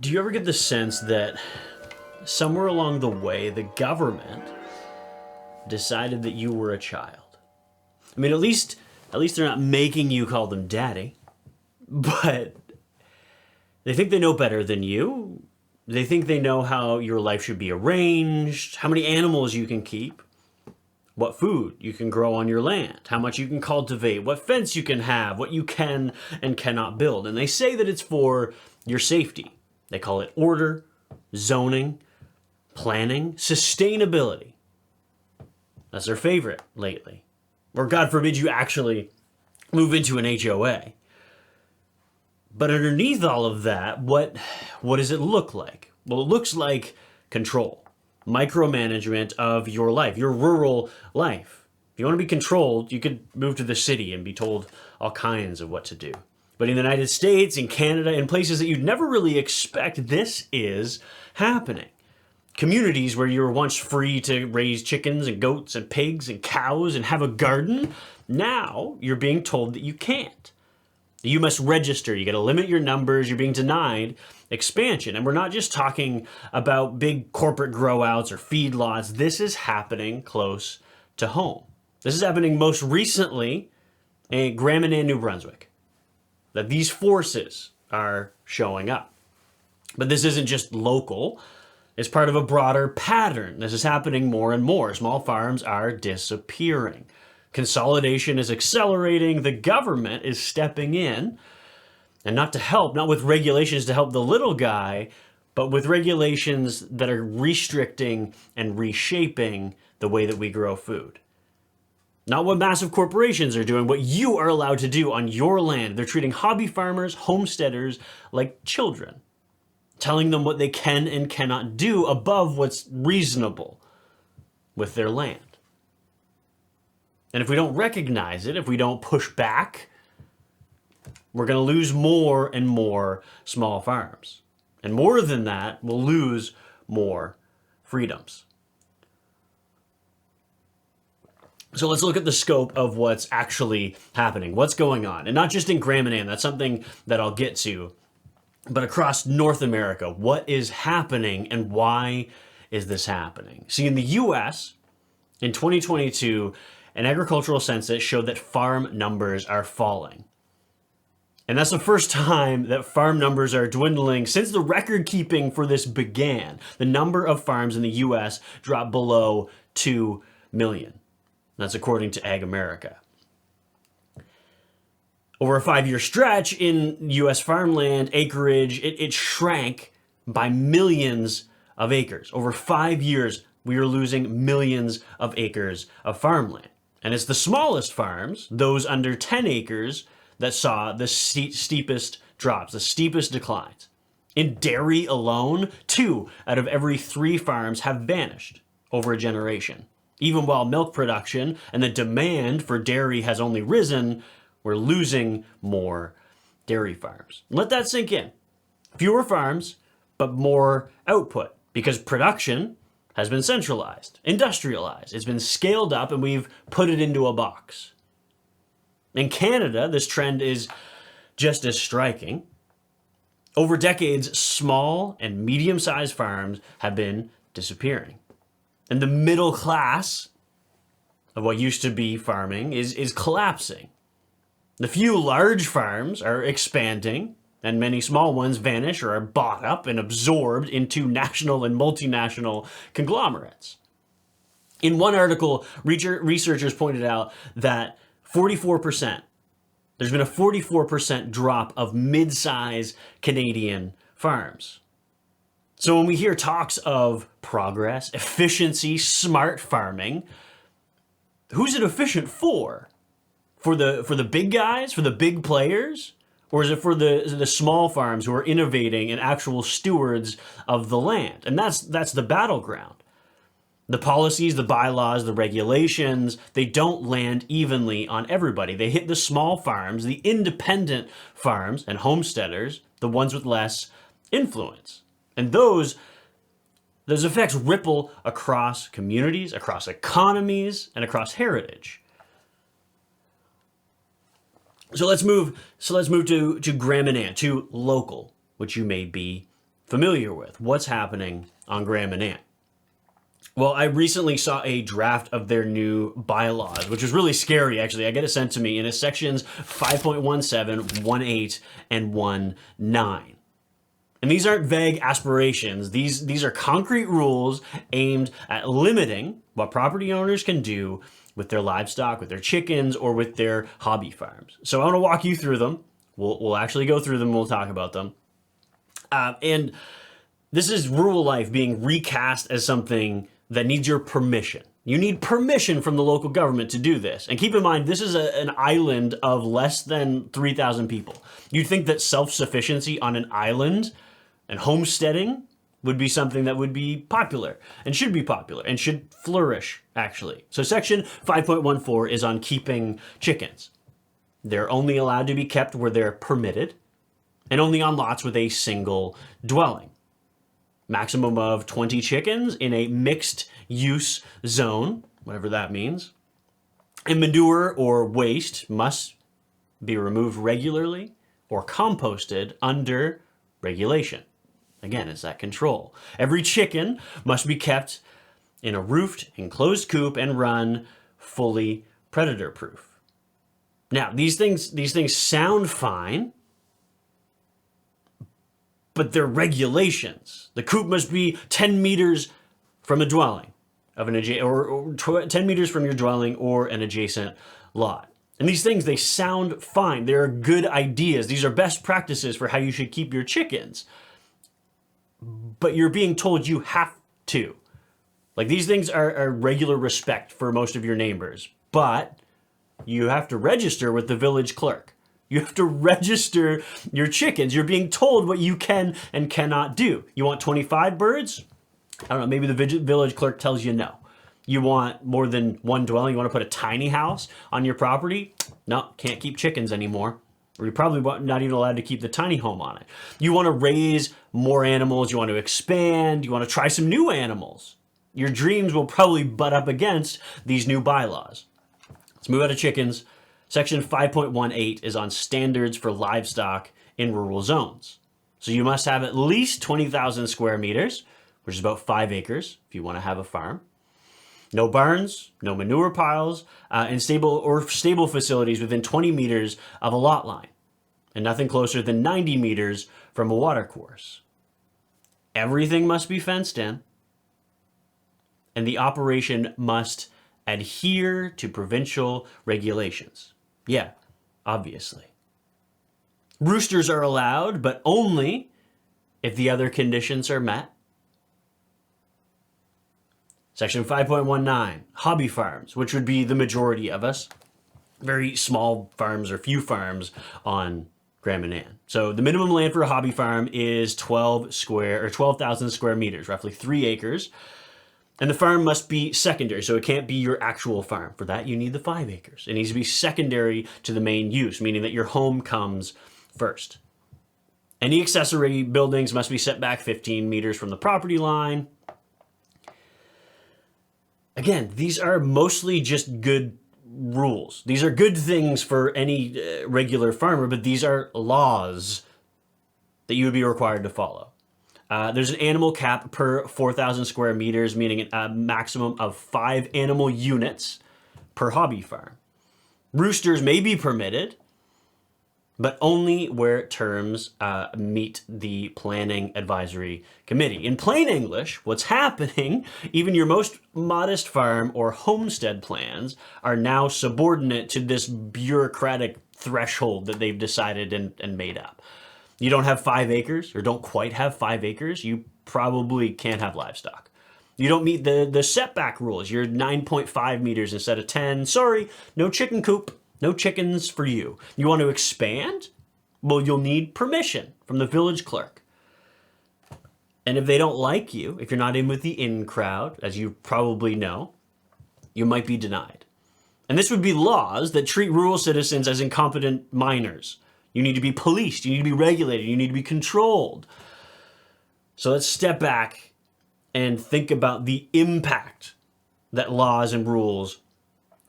Do you ever get the sense that somewhere along the way, the government decided that you were a child? I mean, at least they're not making you call them daddy, but they think they know better than you. They think they know how your life should be arranged, how many animals you can keep, what food you can grow on your land, how much you can cultivate, what fence you can have, what you can and cannot build. And they say that it's for your safety. They call it order, zoning, planning, sustainability. That's their favorite lately. Or God forbid you actually move into an HOA. But underneath all of that, what does it look like? Well, it looks like control, micromanagement of your life, your rural life. If you want to be controlled, you could move to the city and be told all kinds of what to do. But in the United States, in Canada, in places that you'd never really expect, this is happening. Communities where you were once free to raise chickens and goats and pigs and cows and have a garden, now you're being told that you can't. You must register, you got to limit your numbers, you're being denied expansion. And we're not just talking about big corporate grow outs or feedlots. This is happening close to home. This is happening most recently in Grand Manan, New Brunswick. That these forces are showing up. But this isn't just local. It's part of a broader pattern. This is happening more and more. Small farms are disappearing. Consolidation is accelerating. The government is stepping in, and not to help, not with regulations to help the little guy, but with regulations that are restricting and reshaping the way that we grow food. Not what massive corporations are doing, what you are allowed to do on your land. They're treating hobby farmers, homesteaders like children, telling them what they can and cannot do above what's reasonable with their land. And if we don't recognize it, if we don't push back, we're going to lose more and more small farms. And more than that, we'll lose more freedoms. So let's look at the scope of what's actually happening, what's going on. And not just in Grand Manan, that's something that I'll get to, but across North America, what is happening and why is this happening? See, in the US, in 2022, an agricultural census showed that farm numbers are falling. And that's the first time that farm numbers are dwindling since the record keeping for this began. The number of farms in the US dropped below 2 million. That's according to Ag America. Over a 5-year stretch in US farmland acreage, it shrank by millions of acres. Over 5 years, we are losing millions of acres of farmland. And it's the smallest farms, those under 10 acres, that saw the steepest drops, the steepest declines. In dairy alone, 2 out of every 3 farms have vanished over a generation. Even while milk production and the demand for dairy has only risen, we're losing more dairy farms. Let that sink in. Fewer farms, but more output, because production has been centralized, industrialized. It's been scaled up, and we've put it into a box. In Canada, this trend is just as striking. Over decades, small and medium-sized farms have been disappearing. And the middle class of what used to be farming is collapsing. The few large farms are expanding, and many small ones vanish or are bought up and absorbed into national and multinational conglomerates. In one article, researchers pointed out that there's been a 44% drop of mid-size Canadian farms. So when we hear talks of progress, efficiency, smart farming, who's it efficient for? For the big guys, for the big players? Or is it for the small farms who are innovating and actual stewards of the land? And that's the battleground. The policies, the bylaws, the regulations, they don't land evenly on everybody. They hit the small farms, the independent farms and homesteaders, the ones with less influence. And those effects ripple across communities, across economies, and across heritage. So let's move to Grand Manan, to local, which you may be familiar with what's happening on Grand Manan. Well, I recently saw a draft of their new bylaws, which is really scary, actually. I get it sent to me, and it's sections 5.17, 18, and 19. And these aren't vague aspirations. These are concrete rules aimed at limiting what property owners can do with their livestock, with their chickens, or with their hobby farms. So I want to walk you through them. We'll actually go through them and we'll talk about them. And this is rural life being recast as something that needs your permission. You need permission from the local government to do this. And keep in mind, this is an island of less than 3,000 people. You'd think that self-sufficiency on an island and homesteading would be something that would be popular and should be popular and should flourish, actually. So section 5.14 is on keeping chickens. They're only allowed to be kept where they're permitted and only on lots with a single dwelling. Maximum of 20 chickens in a mixed use zone, whatever that means. And manure or waste must be removed regularly or composted under regulation. Again, it's that control. Every chicken must be kept in a roofed, enclosed coop and run fully predator-proof. Now, these things sound fine, but they're regulations. The coop must be 10 meters from a dwelling of an 10 meters from your dwelling or an adjacent lot. And these things, they sound fine. They're good ideas. These are best practices for how you should keep your chickens. But you're being told you have to. Like, these things are regular respect for most of your neighbors, but you have to register with the village clerk. You have to register your chickens. You're being told what you can and cannot do. You want 25 birds? I don't know, maybe the village clerk tells you no. You want more than one dwelling? You want to put a tiny house on your property? No, can't keep chickens anymore. Or you're probably not even allowed to keep the tiny home on it. You want to raise more animals. You want to expand. You want to try some new animals. Your dreams will probably butt up against these new bylaws. Let's move out of chickens. Section 5.18 is on standards for livestock in rural zones. So you must have at least 20,000 square meters, which is about 5 acres if you want to have a farm. No barns, no manure piles, and stable facilities within 20 meters of a lot line, and nothing closer than 90 meters from a water course. Everything must be fenced in, and the operation must adhere to provincial regulations. Yeah, obviously. Roosters are allowed, but only if the other conditions are met. Section 5.19, hobby farms, which would be the majority of us. Very small farms or few farms on Grand Manan. So the minimum land for a hobby farm is 12,000 square meters, roughly 3 acres. And the farm must be secondary, so it can't be your actual farm. For that, you need the 5 acres. It needs to be secondary to the main use, meaning that your home comes first. Any accessory buildings must be set back 15 meters from the property line. Again, these are mostly just good rules. These are good things for any regular farmer, but these are laws that you would be required to follow. There's an animal cap per 4,000 square meters, meaning a maximum of 5 animal units per hobby farm. Roosters may be permitted, but only where terms meet the Planning Advisory Committee. In plain English, what's happening, even your most modest farm or homestead plans are now subordinate to this bureaucratic threshold that they've decided and made up. You don't have 5 acres, or don't quite have 5 acres, you probably can't have livestock. You don't meet the setback rules. You're 9.5 meters instead of 10. Sorry, no chicken coop, no chickens for you. You want to expand? Well, you'll need permission from the village clerk. And if they don't like you, if you're not in with the in crowd, as you probably know, you might be denied. And this would be laws that treat rural citizens as incompetent minors. You need to be policed, you need to be regulated, you need to be controlled. So let's step back and think about the impact that laws and rules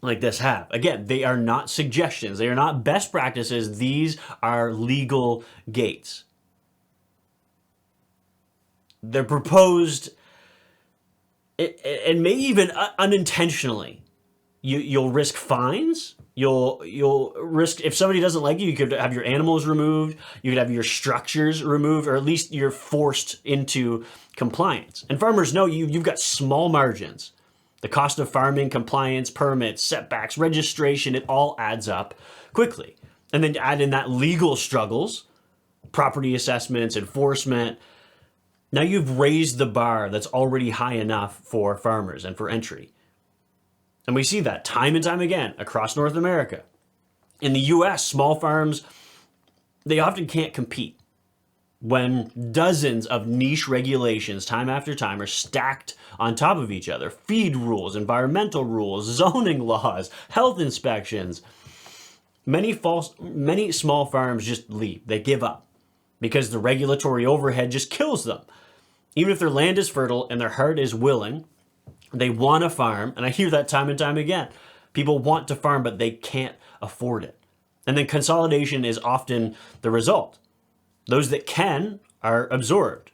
like this have. Again, they are not suggestions, they are not best practices, these are legal gates. They're proposed, and maybe even unintentionally. You'll risk fines. You'll risk, if somebody doesn't like you could have your animals removed. You could have your structures removed, or at least you're forced into compliance. And farmers know you've got small margins. The cost of farming, compliance, permits, setbacks, registration, it all adds up quickly. And then add in that legal struggles, property assessments, enforcement. Now you've raised the bar that's already high enough for farmers and for entry. And we see that time and time again across North America. In the US, small farms, they often can't compete when dozens of niche regulations time after time are stacked on top of each other. Feed rules, environmental rules, zoning laws, health inspections. Many small farms just leave. They give up because the regulatory overhead just kills them. Even if their land is fertile and their heart is willing, they want to farm, and I hear that time and time again. People want to farm, but they can't afford it. And then consolidation is often the result. Those that can are absorbed.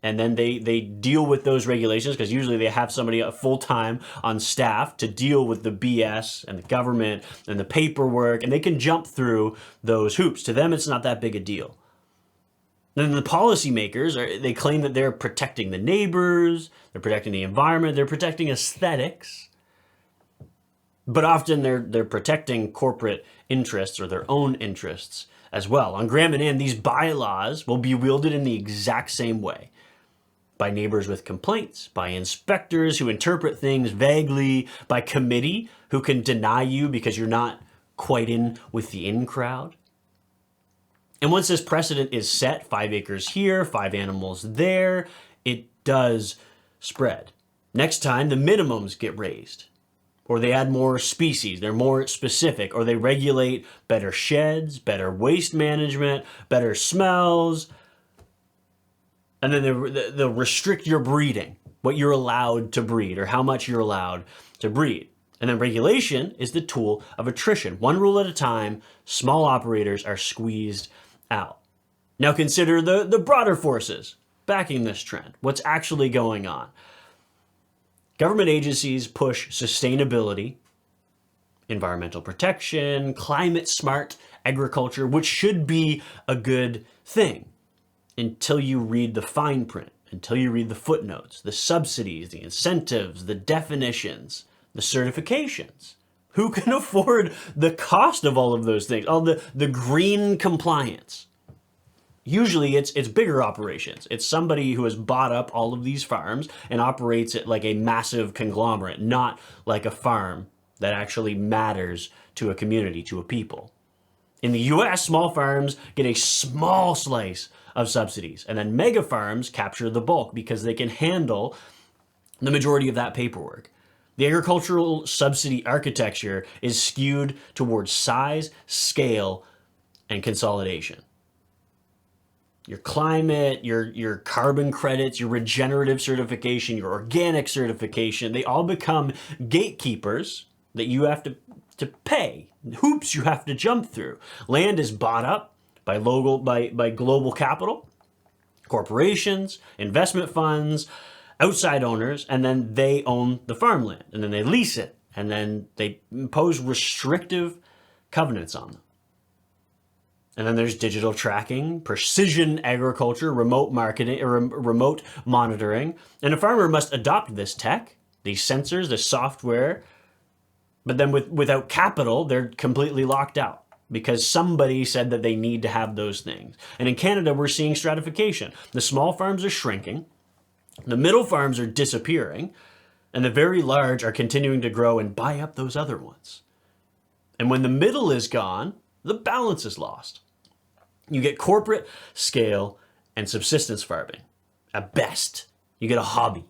And then they deal with those regulations, because usually they have somebody full-time on staff to deal with the BS and the government and the paperwork, and they can jump through those hoops. To them, it's not that big a deal. Then the policymakers, they claim that they're protecting the neighbors, they're protecting the environment, they're protecting aesthetics. But often they're protecting corporate interests or their own interests as well. On Grand Manan, these bylaws will be wielded in the exact same way. By neighbors with complaints, by inspectors who interpret things vaguely, by committee who can deny you because you're not quite in with the in crowd. And once this precedent is set, 5 acres here, 5 animals there, it does spread. Next time, the minimums get raised, or they add more species, they're more specific, or they regulate better sheds, better waste management, better smells, and then they'll restrict your breeding, what you're allowed to breed, or how much you're allowed to breed. And then regulation is the tool of attrition. One rule at a time, small operators are squeezed out. Now consider the broader forces backing this trend. What's actually going on? Government agencies push sustainability, environmental protection, climate smart agriculture, which should be a good thing until you read the fine print, until you read the footnotes, the subsidies, the incentives, the definitions, the certifications. Who can afford the cost of all of those things? All the green compliance. Usually it's bigger operations. It's somebody who has bought up all of these farms and operates it like a massive conglomerate, not like a farm that actually matters to a community, to a people. In the US, small farms get a small slice of subsidies, and then mega farms capture the bulk because they can handle the majority of that paperwork. The agricultural subsidy architecture is skewed towards size, scale, and consolidation. Your climate, your carbon credits, your regenerative certification, your organic certification, they all become gatekeepers that you have to pay, hoops you have to jump through. Land is bought up by global capital, corporations, investment funds, outside owners, and then they own the farmland, and then they lease it, and then they impose restrictive covenants on them. And then there's digital tracking, precision agriculture, remote marketing, or remote monitoring. And a farmer must adopt this tech, these sensors, this software, but then without capital, they're completely locked out because somebody said that they need to have those things. And in Canada, we're seeing stratification. The small farms are shrinking, the middle farms are disappearing, and the very large are continuing to grow and buy up those other ones. And when the middle is gone, the balance is lost. You get corporate scale and subsistence farming. At best, you get a hobby.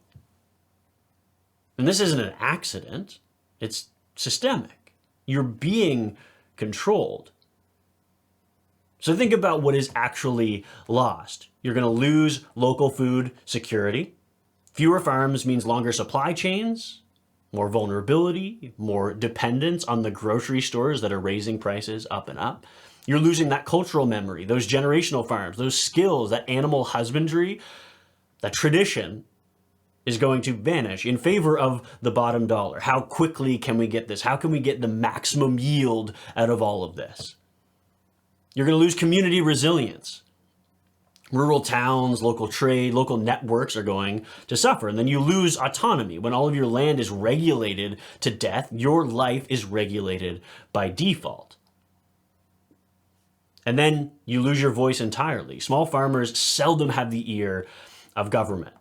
And this isn't an accident, it's systemic. You're being controlled. So think about what is actually lost. You're going to lose local food security. Fewer farms means longer supply chains, more vulnerability, more dependence on the grocery stores that are raising prices up and up. You're losing that cultural memory, those generational farms, those skills, that animal husbandry. That tradition is going to vanish in favor of the bottom dollar. How quickly can we get this? How can we get the maximum yield out of all of this? You're going to lose community resilience. Rural towns, local trade, local networks are going to suffer. And then you lose autonomy. When all of your land is regulated to death, your life is regulated by default. And then you lose your voice entirely. Small farmers seldom have the ear of government.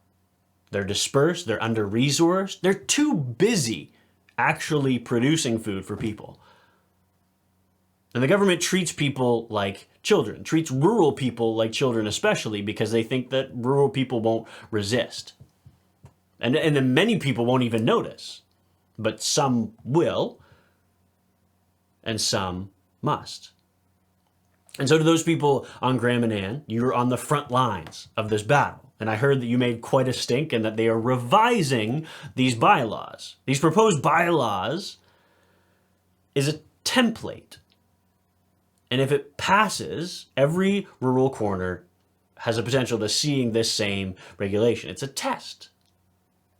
They're dispersed, they're under-resourced, they're too busy actually producing food for people. And the government treats people like children, treats rural people like children especially because they think that rural people won't resist. And then many people won't even notice, but some will, and some must. And so to those people on Grand Manan, you're on the front lines of this battle. And I heard that you made quite a stink and that they are revising these bylaws. These proposed bylaws is a template. And if it passes, every rural corner has a potential to seeing this same regulation. It's a test.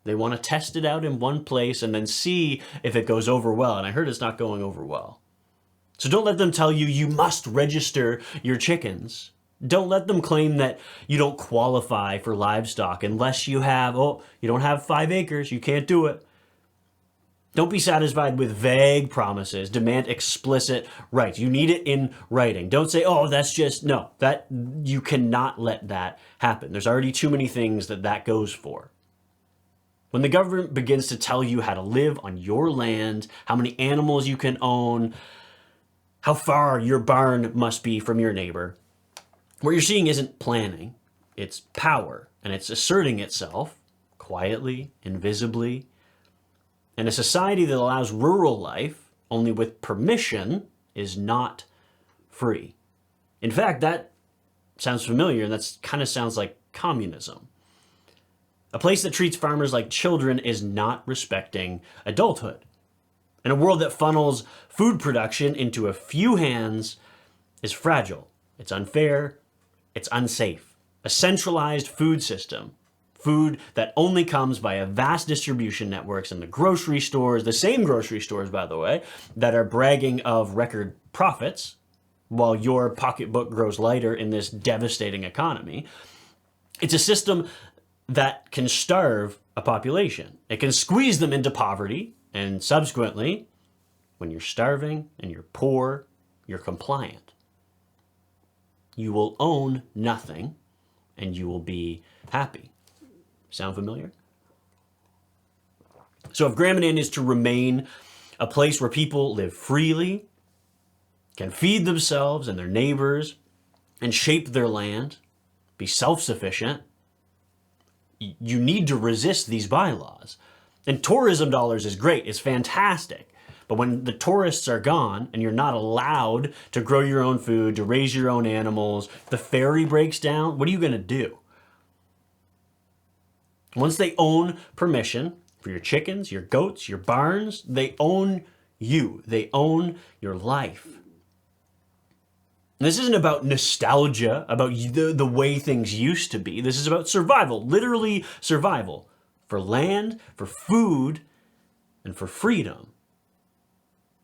They want to test it out in one place and then see if it goes over well. And I heard it's not going over well. So don't let them tell you you must register your chickens. Don't let them claim that you don't qualify for livestock unless you have, you don't have 5 acres, you can't do it. Don't be satisfied with vague promises. Demand explicit rights. You need it in writing. Don't say, that's just, no, that you cannot let that happen. There's already too many things that goes for. When the government begins to tell you how to live on your land, how many animals you can own, how far your barn must be from your neighbor, what you're seeing isn't planning, it's power, and it's asserting itself quietly, invisibly. And a society that allows rural life only with permission is not free. In fact, that sounds familiar, and that kind of sounds like communism. A place that treats farmers like children is not respecting adulthood. And a world that funnels food production into a few hands is fragile. It's unfair. It's unsafe. A centralized food system, food that only comes via vast distribution networks and the grocery stores, the same grocery stores, by the way, that are bragging of record profits while your pocketbook grows lighter in this devastating economy. It's a system that can starve a population. It can squeeze them into poverty, and subsequently, when you're starving and you're poor, you're compliant. You will own nothing, and you will be happy. Sound familiar? So if Grand Manan is to remain a place where people live freely, can feed themselves and their neighbors, and shape their land, be self-sufficient, you need to resist these bylaws. And tourism dollars is great, it's fantastic. But when the tourists are gone and you're not allowed to grow your own food, to raise your own animals, the ferry breaks down, what are you going to do? Once they own permission for your chickens, your goats, your barns, they own you. They own your life. And this isn't about nostalgia, about the way things used to be. This is about survival, literally survival, for land, for food, and for freedom.